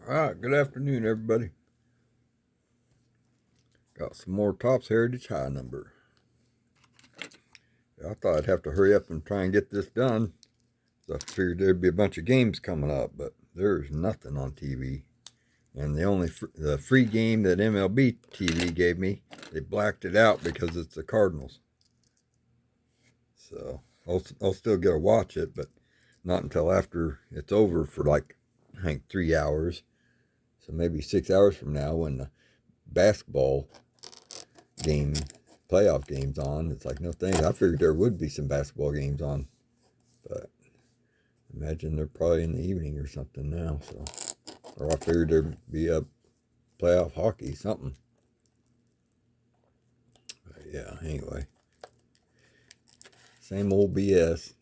All right, good afternoon, everybody. Got some more Topps Heritage High number. I thought I'd have to hurry up and try and get this done. So I figured there'd be a bunch of games coming up, but there's nothing on TV. And the free game that MLB TV gave me, they blacked it out because it's the Cardinals. So I'll still get to watch it, but not until after it's over for like, I think 3 hours. So maybe 6 hours from now when the basketball game playoff games on. It's like, no thanks. I figured there would be some basketball games on, but imagine they're probably in the evening or something now. So, or I figured there'd be a playoff hockey, something. But yeah, anyway, same old BS.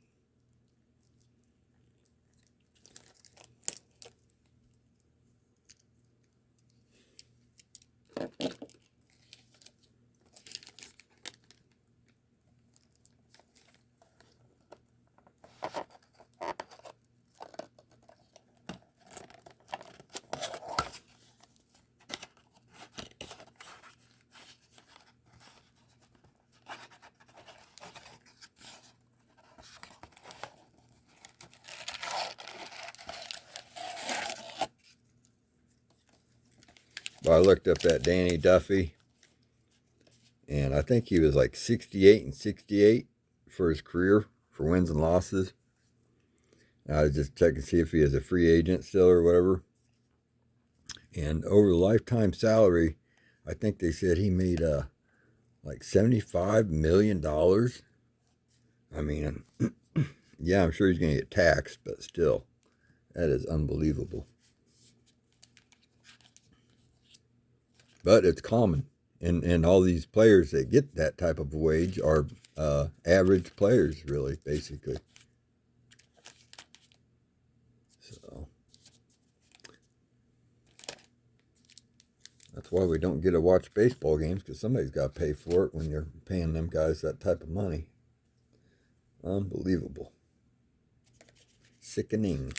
But I looked up that Danny Duffy, and I think he was like 68 and 68 for his career for wins and losses. And I was just checking to see if he is a free agent still or whatever. And over the lifetime salary, I think they said he made like $75 million. I mean, yeah, I'm sure he's going to get taxed, but still, that is unbelievable. But it's common, and all these players that get that type of wage are average players, really, basically. So that's why we don't get to watch baseball games, because somebody's got to pay for it when you're paying them guys that type of money. Unbelievable. Sickening.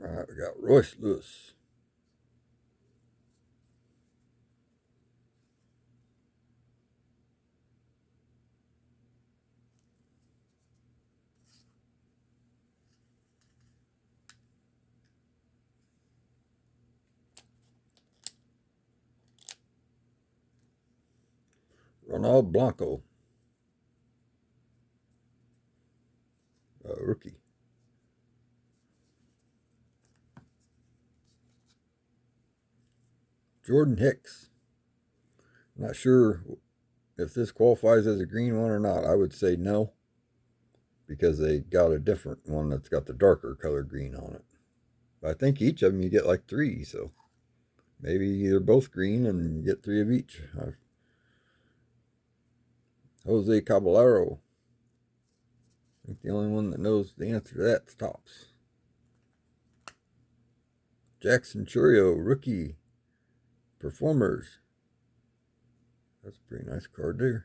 All right, we got Royce Lewis. Ronald Blanco, rookie. Jordan Hicks. Not sure if this qualifies as a green one or not. I would say no, because they got a different one that's got the darker color green on it. But I think each of them you get like 3, so maybe they're both green and you get 3 of each. Jose Caballero. I think the only one that knows the answer to that stops. Jackson Churio, rookie. Performers. That's a pretty nice card there.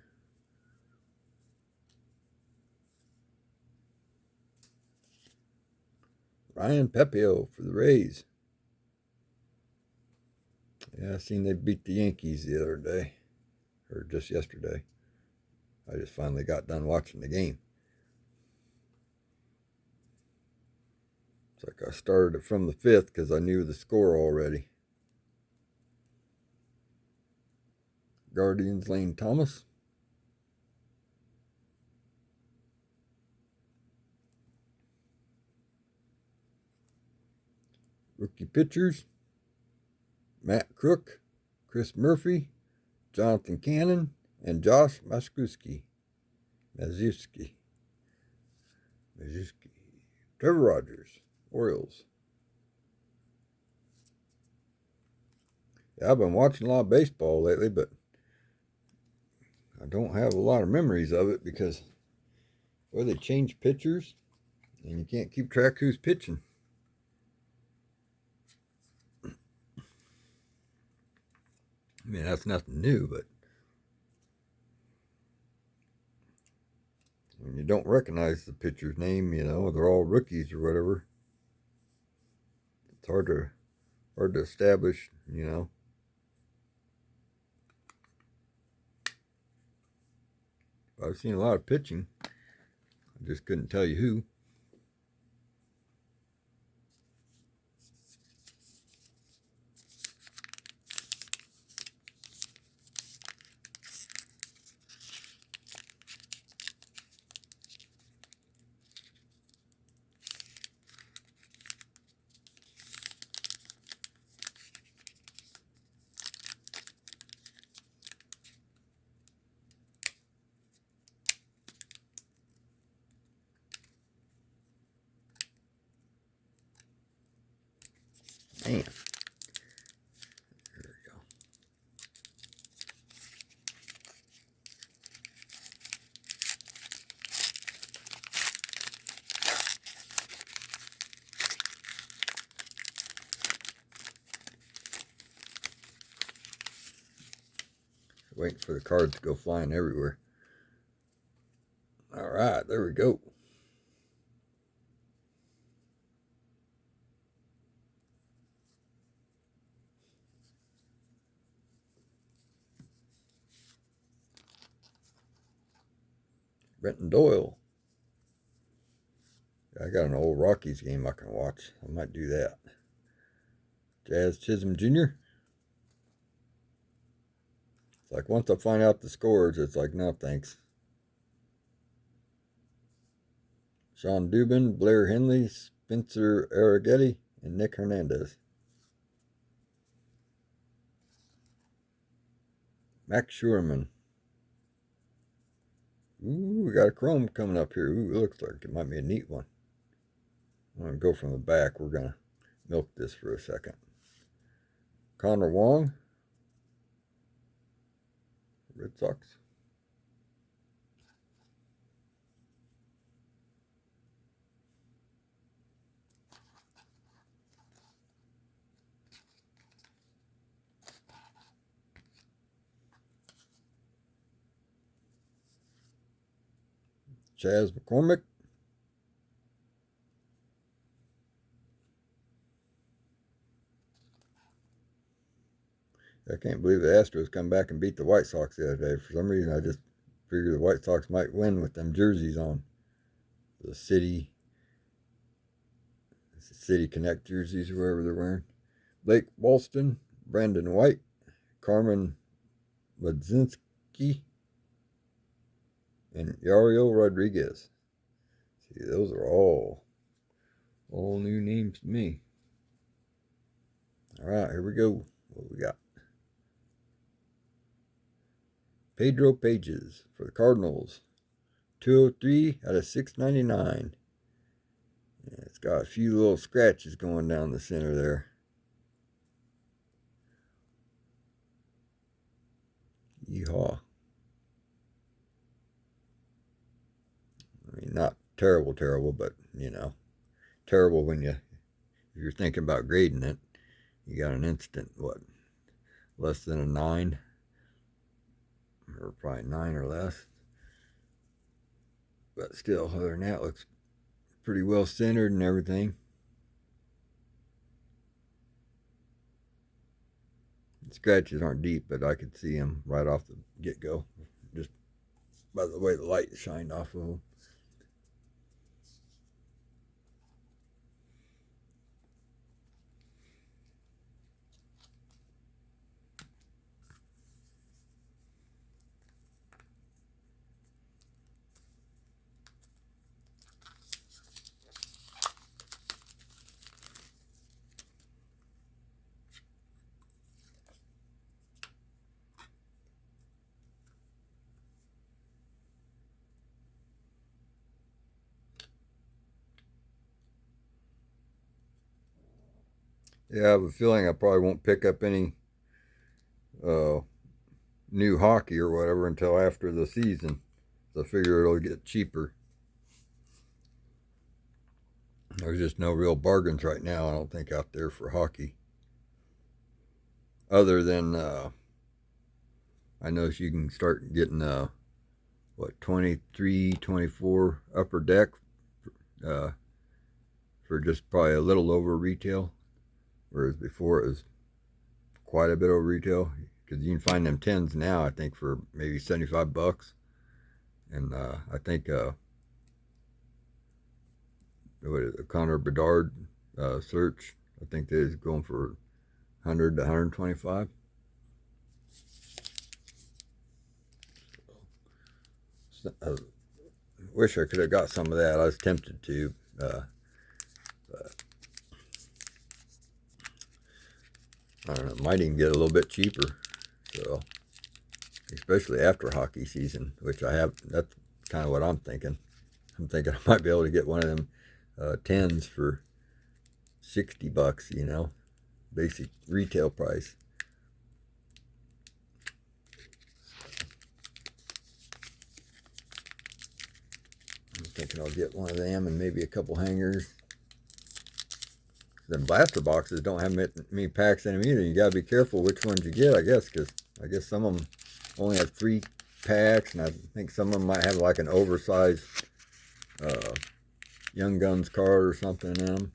Ryan Pepio for the Rays. Yeah, I seen they beat the Yankees the other day, or just yesterday. I just finally got done watching the game. It's like I started it from the 5th because I knew the score already. Guardians, Lane Thomas. Rookie pitchers, Matt Crook, Chris Murphy, Jonathan Cannon, and Josh Maszewski. Majewski. Trevor Rogers, Orioles. Yeah, I've been watching a lot of baseball lately, but I don't have a lot of memories of it because, well, they change pitchers and you can't keep track who's pitching. I mean, that's nothing new, but when you don't recognize the pitcher's name, you know, they're all rookies or whatever, it's hard to establish, you know. I've seen a lot of pitching. I just couldn't tell you who. Man. There we go. Waiting for the cards to go flying everywhere. All right, there we go. Brenton Doyle. I got an old Rockies game I can watch. I might do that. Jazz Chisholm Jr. It's like once I find out the scores, it's like, no thanks. Sean Dubin, Blair Henley, Spencer Arrighetti, and Nick Hernandez. Max Schuerman. Ooh, we got a chrome coming up here. Ooh, it looks like it might be a neat one. I'm going to go from the back. We're going to milk this for a second. Connor Wong, Red Sox. Chaz McCormick. I can't believe the Astros come back and beat the White Sox the other day. For some reason, I just figured the White Sox might win with them jerseys on. The City Connect jerseys, or whoever they're wearing. Blake Walston, Brandon White, Carmen Ledzinski, and Yariel Rodriguez. See, those are all new names to me. All right, here we go. What we got? Pedro Pages for the Cardinals. 203 out of 699. Yeah, it's got a few little scratches going down the center there. Yeehaw. I mean, not terrible, but, you know, terrible when if you're thinking about grading it. You got an instant, what, less than a 9? Or probably 9 or less. But still, other than that, looks pretty well centered and everything. The scratches aren't deep, but I could see them right off the get-go, just by the way the light shined off of them. Yeah, I have a feeling I probably won't pick up any new hockey or whatever until after the season. So I figure it'll get cheaper. There's just no real bargains right now, I don't think, out there for hockey. Other than, I know you can start getting, 23, 24 upper deck uh, for just probably a little over retail. Whereas before it was quite a bit over retail. Because you can find them 10s now, I think, for maybe $75. And I think what is it, Connor Bedard search, I think they're going for 100 to 125. I wish I could have got some of that. I was tempted to, but I don't know. Might even get a little bit cheaper. So, especially after hockey season, which I have. That's kind of what I'm thinking. I'm thinking I might be able to get one of them 10s for $60. You know, basic retail price. I'm thinking I'll get one of them and maybe a couple hangers. The blaster boxes don't have many packs in them either. You gotta be careful which ones you get, I guess, because I guess some of them only have 3 packs, and I think some of them might have like an oversized Young Guns card or something in them.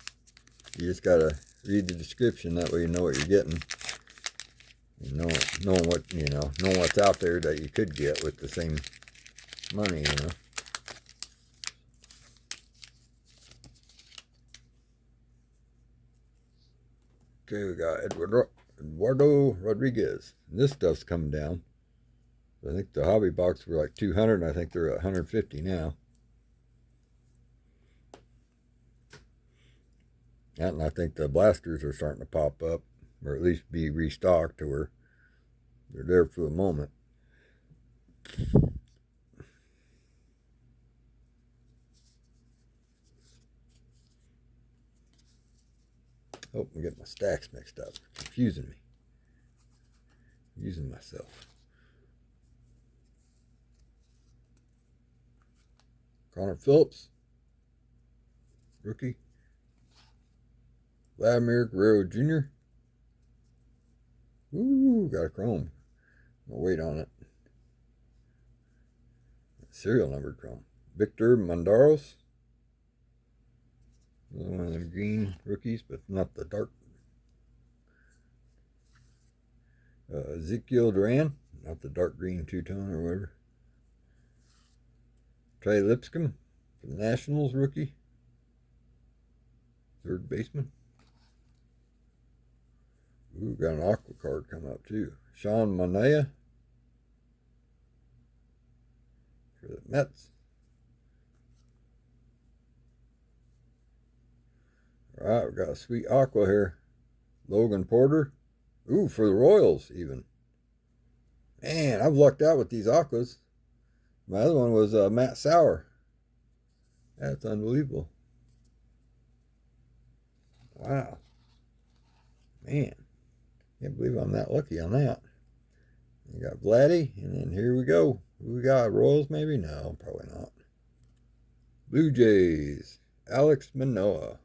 You just gotta read the description, that way you know what you're getting. And knowing what, knowing what's out there that you could get with the same money, Okay, we got Eduardo Rodriguez. And this stuff's coming down. I think the hobby box were like 200, and I think they're at 150 now. And I think the blasters are starting to pop up, or at least be restocked to where they're there for the moment. Oh, I'm getting my stacks mixed up. Confusing me. Using myself. Connor Phillips. Rookie. Vladimir Guerrero Jr. Ooh, got a chrome. No weight on it. Serial numbered chrome. Victor Mandaros. Another one of them green rookies, but not the dark. Ezekiel Duran, not the dark green two-tone or whatever. Trey Lipscomb from the Nationals rookie. Third baseman. Ooh, got an aqua card coming up too. Sean Manaea for the Mets. All right, we got a sweet aqua here. Logan Porter. Ooh, for the Royals even. Man, I've lucked out with these aquas. My other one was Matt Sauer. That's unbelievable. Wow. Man, can't believe I'm that lucky on that. You got Vladdy, and then here we go. Who we got? Royals maybe? No, probably not. Blue Jays. Alex Manoah.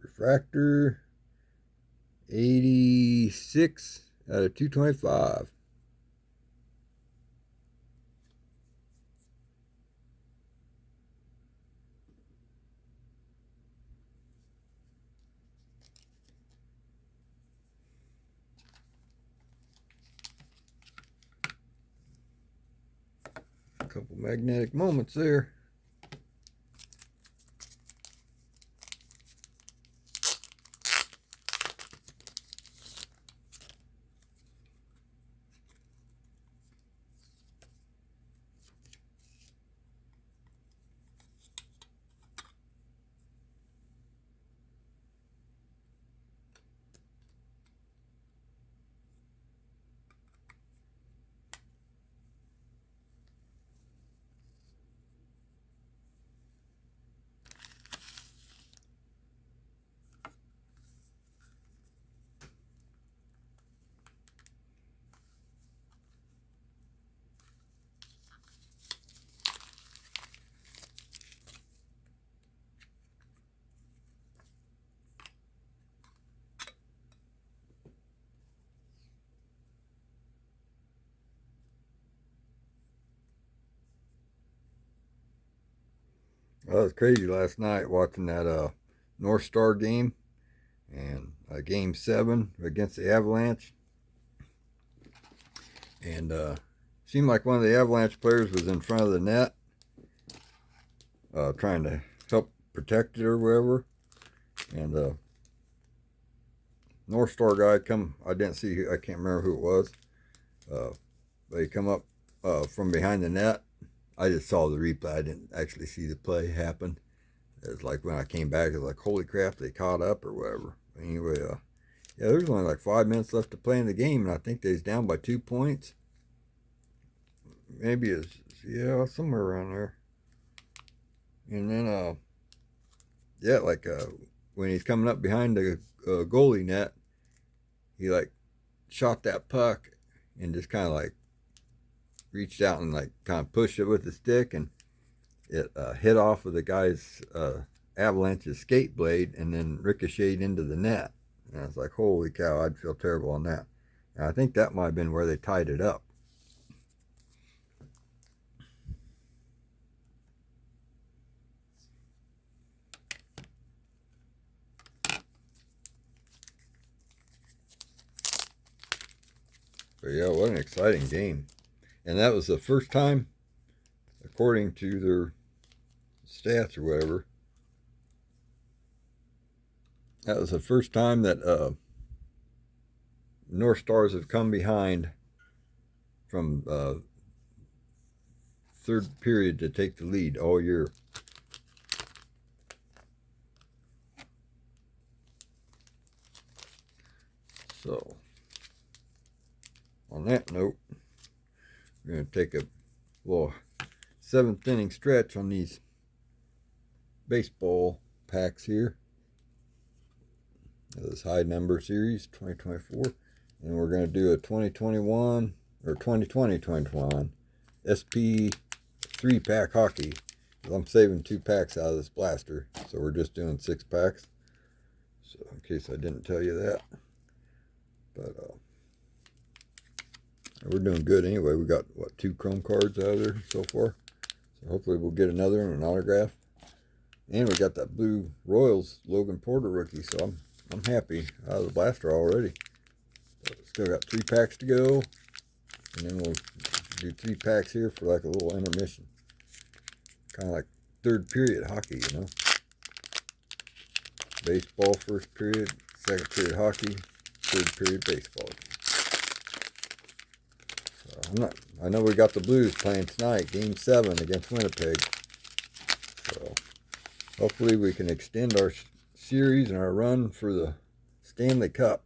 Refractor 86 out of 225. A couple magnetic moments there. Well, it was crazy last night watching that North Star game and Game 7 against the Avalanche. And seemed like one of the Avalanche players was in front of the net trying to help protect it or whatever. And North Star guy come, I didn't see, I can't remember who it was. They come up from behind the net. I just saw the replay. I didn't actually see the play happen. It's like when I came back, it was like, holy crap, they caught up or whatever. Anyway, yeah, there's only like 5 minutes left to play in the game, and I think they was down by 2 points. Maybe it's, yeah, somewhere around there. And then, yeah, like when he's coming up behind the goalie net, he like shot that puck and just kind of like reached out and like kind of pushed it with the stick, and it hit off of the guy's Avalanche's skate blade and then ricocheted into the net. And I was like, holy cow, I'd feel terrible on that. And I think that might have been where they tied it up. But yeah, what an exciting game. And that was the first time, according to their stats or whatever, that was the first time that North Stars have come behind from third period to take the lead all year. So, on that note, we're going to take a little 7th inning stretch on these baseball packs here. This high number series 2024, and we're going to do a 2021 or 2020-2021 SP 3-pack hockey. I'm saving 2 packs out of this blaster, so we're just doing 6 packs. So in case I didn't tell you that, but we're doing good anyway. We got what, 2 chrome cards out of there so far, so hopefully we'll get another and an autograph. And we got that blue Royals Logan Porter rookie, so I'm happy out of the blaster already. But still got 3 packs to go, and then we'll do 3 packs here for like a little intermission. Kind of like third period hockey, you know. Baseball first period, second period hockey, third period baseball. So I know we got the Blues playing tonight, Game 7 against Winnipeg. So hopefully we can extend our series and our run for the Stanley Cup.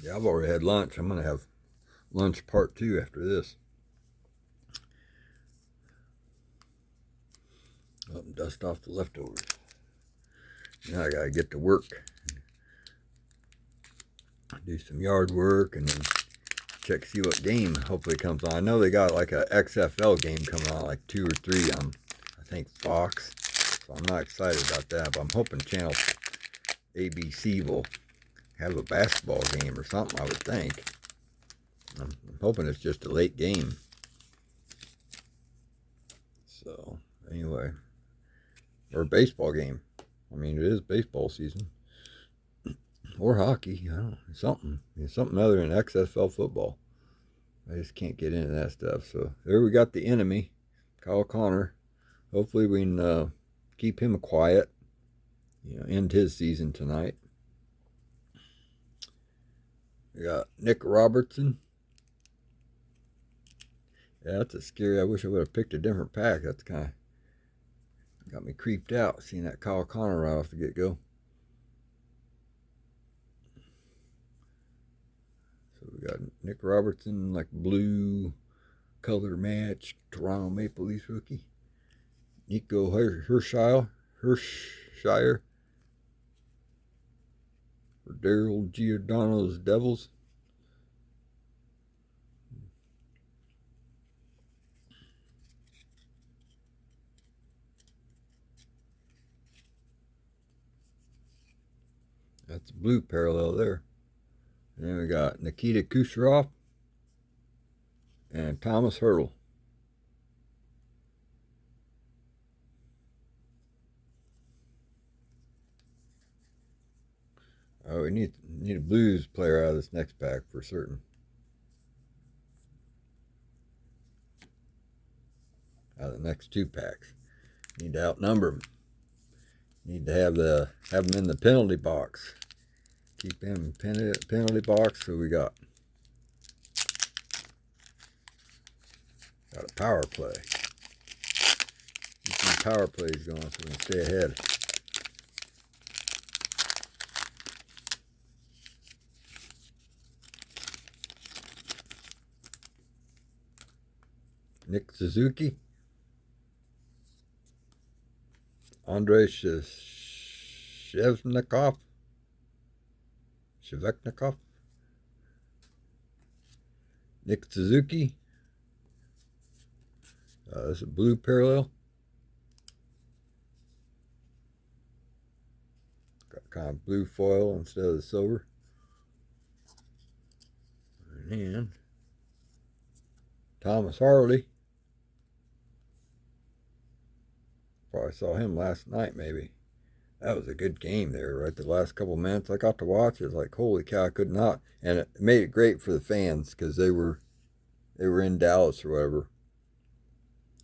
Yeah, I've already had lunch. I'm going to have lunch part 2 after this. Up and dust off the leftovers. Now I got to get to work. Do some yard work and then check see what game hopefully comes on. I know they got like a XFL game coming on, like 2 or 3 on, I think, Fox. So I'm not excited about that, but I'm hoping channel ABC will have a basketball game or something, I would think. I'm hoping it's just a late game. So, anyway. Or a baseball game. I mean, it is baseball season. Or hockey. I don't know. Something. It's something other than XFL football. I just can't get into that stuff. So, there we got the enemy, Kyle Connor. Hopefully we can keep him quiet. You know, end his season tonight. We got Nick Robertson. Yeah, that's a scary. I wish I would have picked a different pack. That's kind of got me creeped out seeing that Kyle Connor right off the get-go. So we got Nick Robertson, like blue color match, Toronto Maple Leafs rookie. Nico Hischier for Daryl Giordano's Devils. That's a blue parallel there. And then we got Nikita Kucherov and Thomas Hertel. Oh, we need a Blues player out of this next pack for certain. Out of the next 2 packs. Need to outnumber them. Need to have them in the penalty box. Keep them in penalty box. So we got a power play. Keep some power plays going so we can stay ahead. Nick Suzuki. Andrei Shevchnikov. Nick Suzuki. This is a blue parallel. Got kind of blue foil instead of the silver. And Thomas Harley. Probably saw him last night, maybe. That was a good game there, right? The last couple minutes I got to watch, it was like, holy cow, I could not. And it made it great for the fans because they were in Dallas or whatever.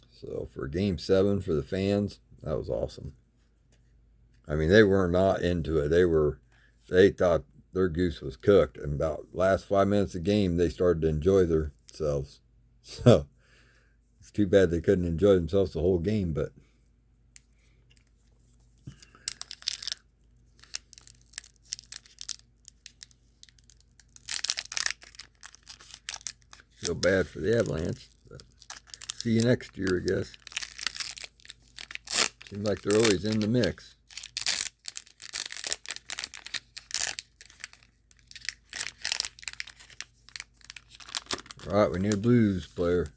So for Game 7 for the fans, that was awesome. I mean, they were not into it. They thought their goose was cooked. And about last 5 minutes of the game, they started to enjoy themselves. So it's too bad they couldn't enjoy themselves the whole game, but feel bad for the Avalanche. But see you next year, I guess. Seems like they're always in the mix. Right, we need a Blues player.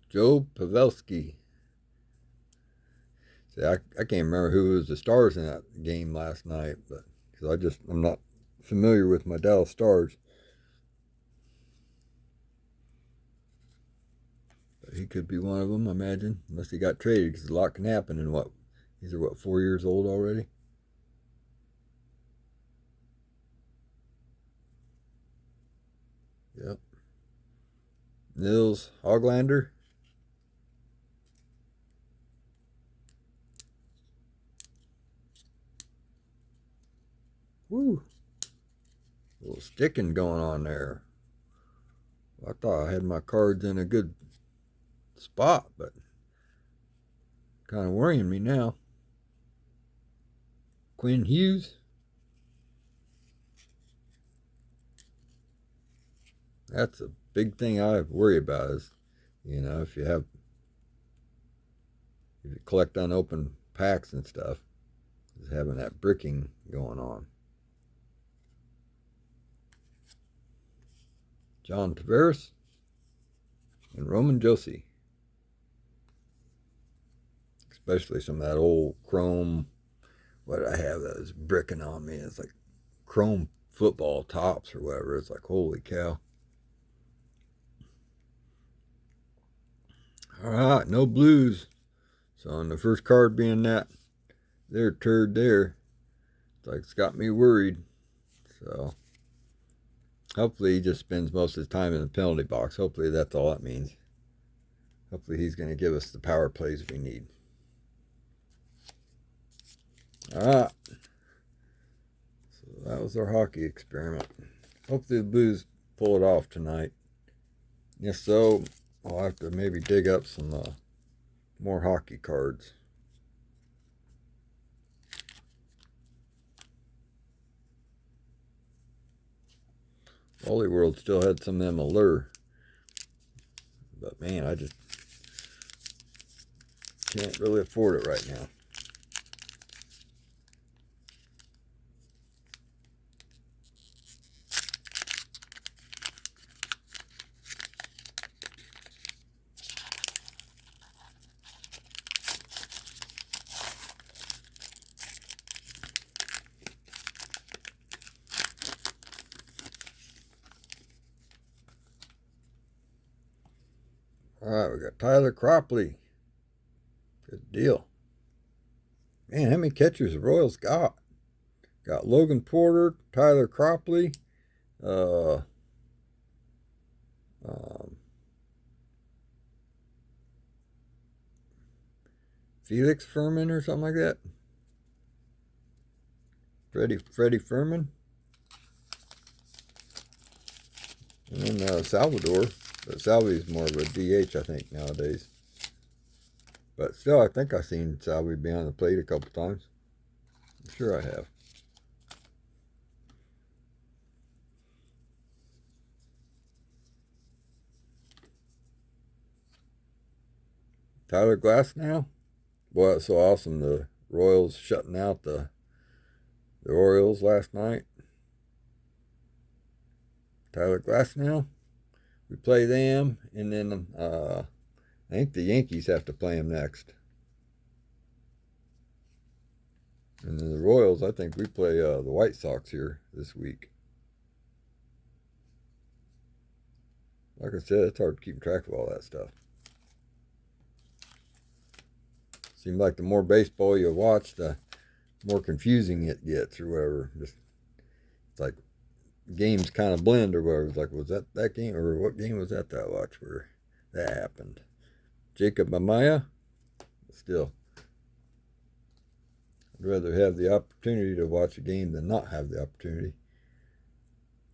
Joe Pavelski. See, I can't remember who was the stars in that game last night, but because I'm not familiar with my Dallas Stars. But he could be one of them, I imagine, unless he got traded, because a lot can happen in these are 4 years old already? Yep. Nils Hoglander. Woo. A little sticking going on there. I thought I had my cards in a good spot, but kind of worrying me now. Quinn Hughes. That's a big thing I worry about is, if you collect unopened packs and stuff, is having that bricking going on. John Tavares and Roman Josi. Especially some of that old chrome, what I have that is bricking on me. It's like chrome football tops or whatever. It's like, holy cow. All right, no Blues. So on the first card being that there turd there, it's got me worried. So hopefully he just spends most of his time in the penalty box. Hopefully that's all that means. Hopefully he's going to give us the power plays we need. All right. So that was our hockey experiment. Hopefully the Blues pull it off tonight. If so, I'll have to maybe dig up some more hockey cards. Wally World still had some of them allure. But man, I just can't really afford it right now. All right, we got Tyler Cropley. Good deal. Man, how many catchers the Royals got? Got Logan Porter, Tyler Cropley, um, Felix Furman or something like that. Freddie Furman. And then Salvador. But Salvi's more of a DH, I think, nowadays. But still, I think I've seen Salvi behind the plate a couple times. I'm sure I have. Tyler Glasnow. Boy, it's so awesome. The Royals shutting out the Orioles last night. Tyler Glasnow. We play them, and then I think the Yankees have to play them next. And then the Royals, I think we play the White Sox here this week. Like I said, it's hard to keep track of all that stuff. Seems like the more baseball you watch, the more confusing it gets or whatever. Just, it's like games kind of blend or whatever. It's like, was that game, or what game was that I watched where that happened? Jacob Amaya? Still, I'd rather have the opportunity to watch a game than not have the opportunity.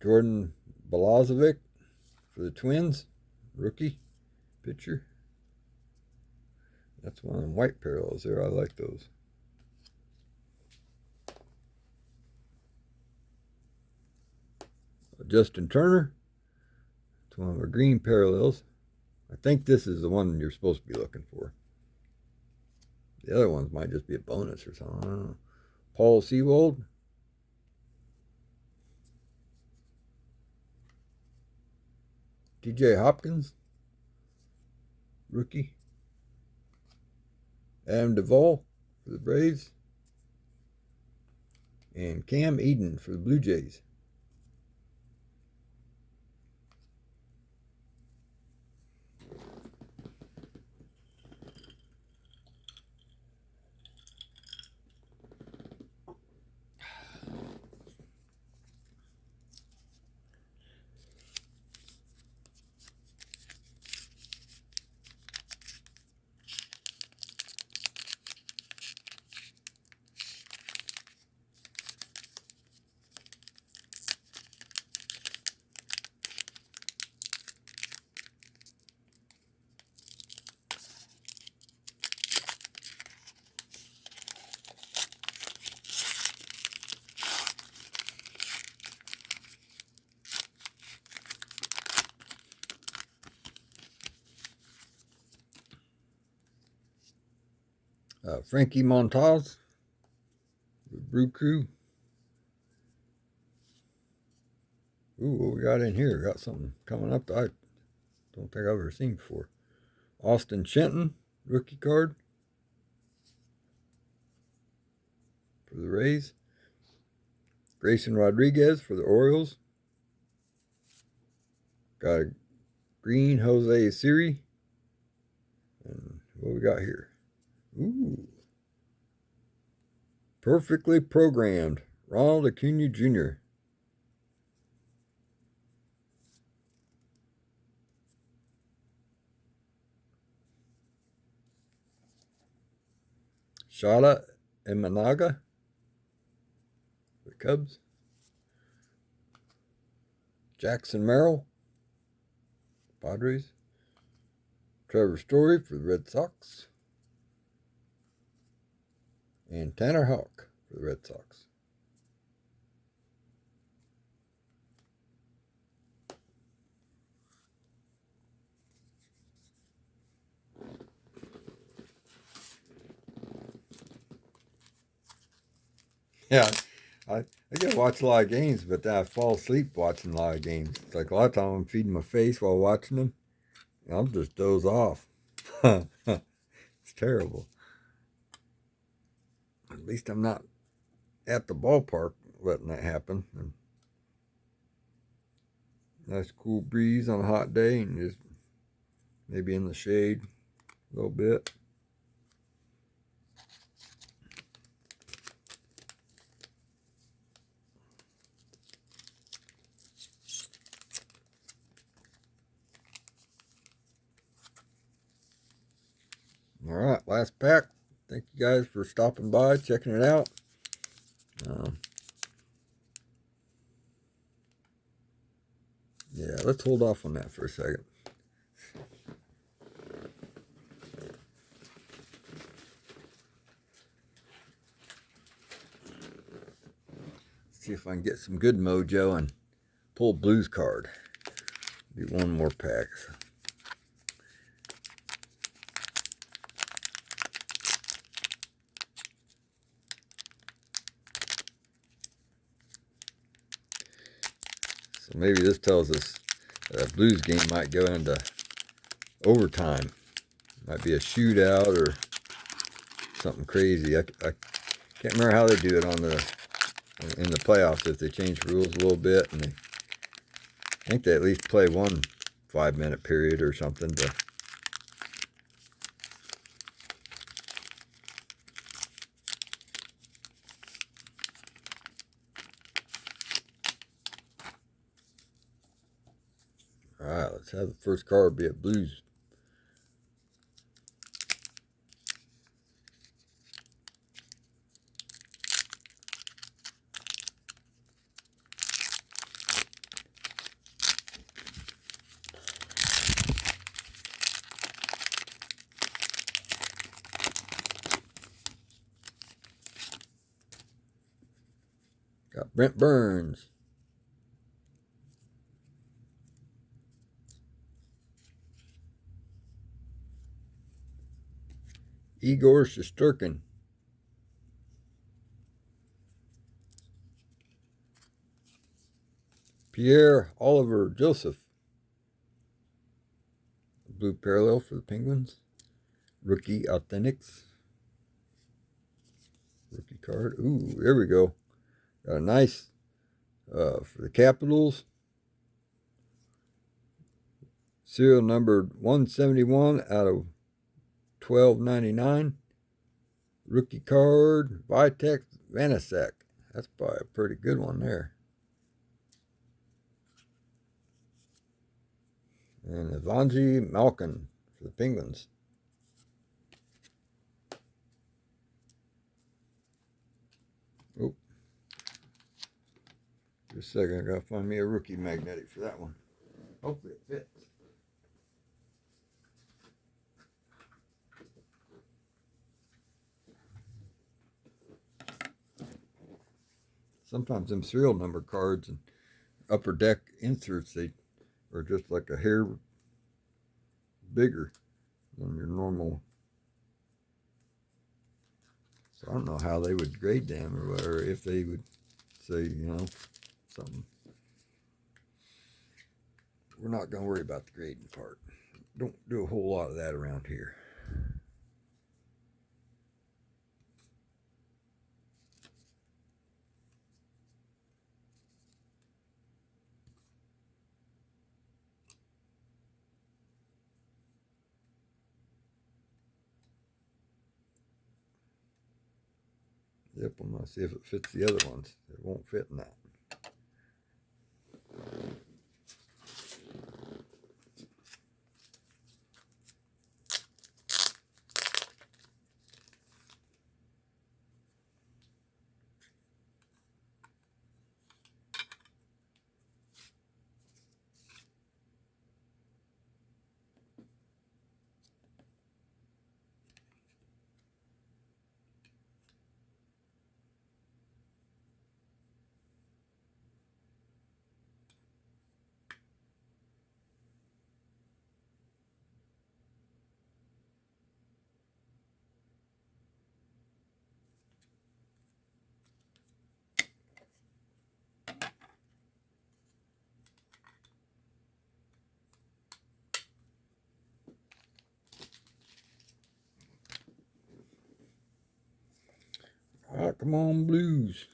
Jordan Balazovic for the Twins, rookie pitcher. That's one of them white parallels there. I like those. Justin Turner. It's one of our green parallels. I think this is the one you're supposed to be looking for. The other ones might just be a bonus or something. I don't know. Paul Sewald. TJ Hopkins. Rookie. Adam Duvall for the Braves. And Cam Eden for the Blue Jays. Frankie Montas, the Brew Crew. Ooh, what we got in here? Got something coming up that I don't think I've ever seen before. Austin Shenton, rookie card for the Rays. Grayson Rodriguez for the Orioles. Got a green Jose Siri. And what we got here? Ooh. Perfectly programmed. Ronald Acuna Jr. Shada Imanaga. The Cubs. Jackson Merrill. Padres. Trevor Story for the Red Sox. And Tanner Houck for the Red Sox. Yeah, I get to watch a lot of games, but then I fall asleep watching a lot of games. It's like a lot of time I'm feeding my face while watching them. And I'll just doze off. It's terrible. At least I'm not at the ballpark letting that happen. And nice cool breeze on a hot day and just maybe in the shade a little bit. All right, last pack. Thank you guys for stopping by, checking it out. Yeah, let's hold off on that for a second. See if I can get some good mojo and pull a blues card. Do one more pack. So maybe this tells us that a blues game might go into overtime. Might be a shootout or something crazy. I can't remember how they do it in the playoffs, if they change the rules a little bit, and I think they at least play one 5-minute period or something to. All right, let's have the first card be a blues. Got Brent Burns. Igor Shesterkin. Pierre-Olivier Joseph. Blue parallel for the Penguins. Rookie Authentics. Rookie card. Ooh, there we go. Got a nice for the Capitals. Serial numbered 171 out of 1299. Rookie card, Vitek Vanacek. That's probably a pretty good one there. And Evanji Malkin for the Penguins. Oh, just a second, I gotta find me a rookie magnetic for that one. Hopefully it fits. Sometimes them serial number cards and upper deck inserts, they are just like a hair bigger than your normal. So I don't know how they would grade them or whatever, if they would say, you know, something. We're not going to worry about the grading part. Don't do a whole lot of that around here. Yep, I'm going to see if it fits the other ones. It won't fit in that. All right, come on, Blues.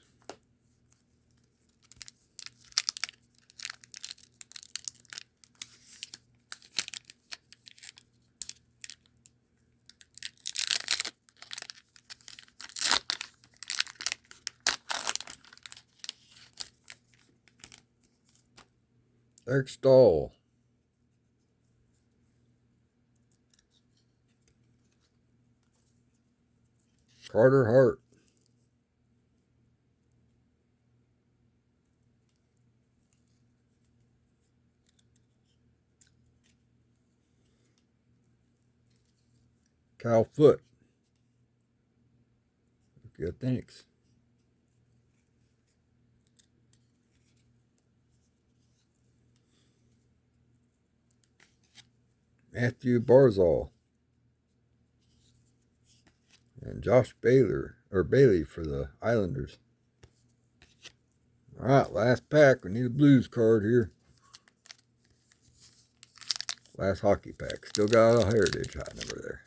Eric Stahl. Carter Hart. Kyle Foote. Good, thanks. Matthew Barzal. And Josh Bailey for the Islanders. All right, last pack. We need a Blues card here. Last hockey pack. Still got a Heritage high number there.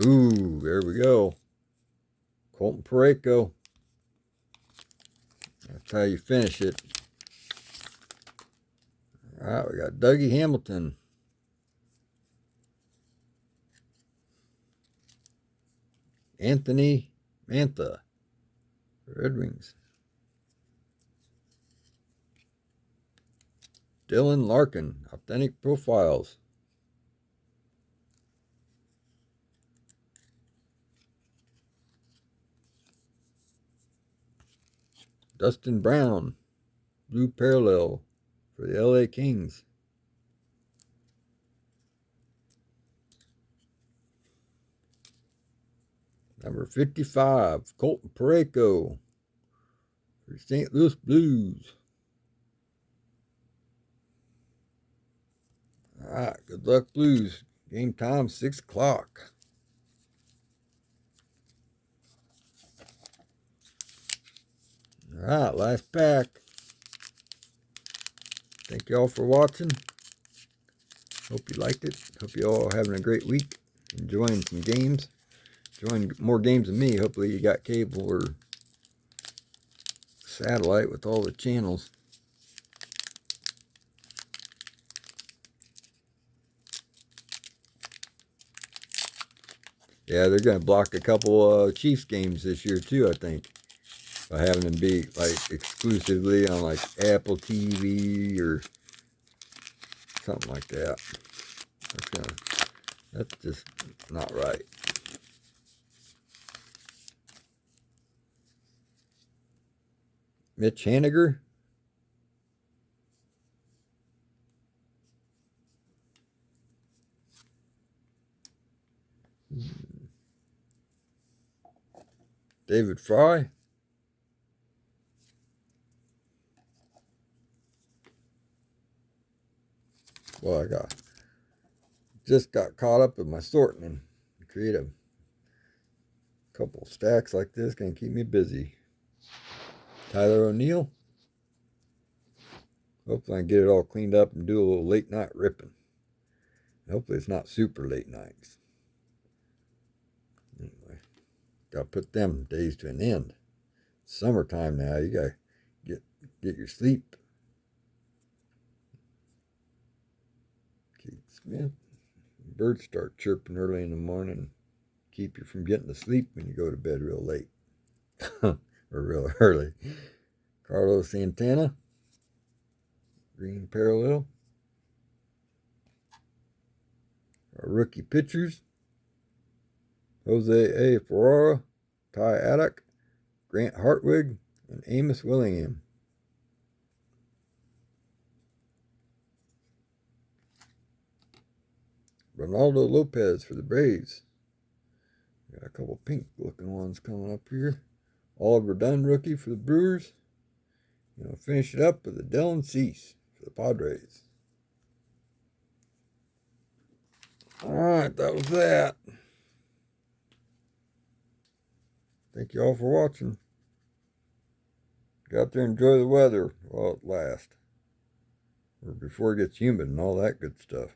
Ooh, there we go. Colton Parayko. That's how you finish it. All right, we got Dougie Hamilton. Anthony Mantha. Red Wings. Dylan Larkin. Authentic Profiles. Dustin Brown. Blue Parallel for the LA Kings. Number 55, Colton Parayko for St. Louis Blues. All right, good luck, Blues. Game time, 6 o'clock. All right, last pack. Thank you all for watching. Hope you liked it. Hope you all are having a great week. Enjoying some games. Enjoying more games than me. Hopefully you got cable or satellite with all the channels. Yeah, they're going to block a couple Chiefs games this year too, I think. By having them be like exclusively on like Apple TV or something like that. That's just not right. Mitch Haniger. David Fry. Well, just got caught up in my sorting and create a couple stacks like this. Gonna keep me busy. Tyler O'Neill. Hopefully I can get it all cleaned up and do a little late night ripping. Hopefully it's not super late nights. Anyway, gotta put them days to an end. Summertime now, you gotta get your sleep. Keith Smith. Birds start chirping early in the morning. Keep you from getting to sleep when you go to bed real late. Or real early. Carlos Santana. Green Parallel. Our rookie pitchers. Jose A. Ferrara, Ty Addock, Grant Hartwig, and Amos Willingham. Ronaldo Lopez for the Braves. Got a couple pink looking ones coming up here. Oliver Dunn rookie for the Brewers. Finish it up with the Dylan Cease for the Padres. All right, that was that. Thank you all for watching. Get out there and enjoy the weather while it lasts. Or before it gets humid and all that good stuff.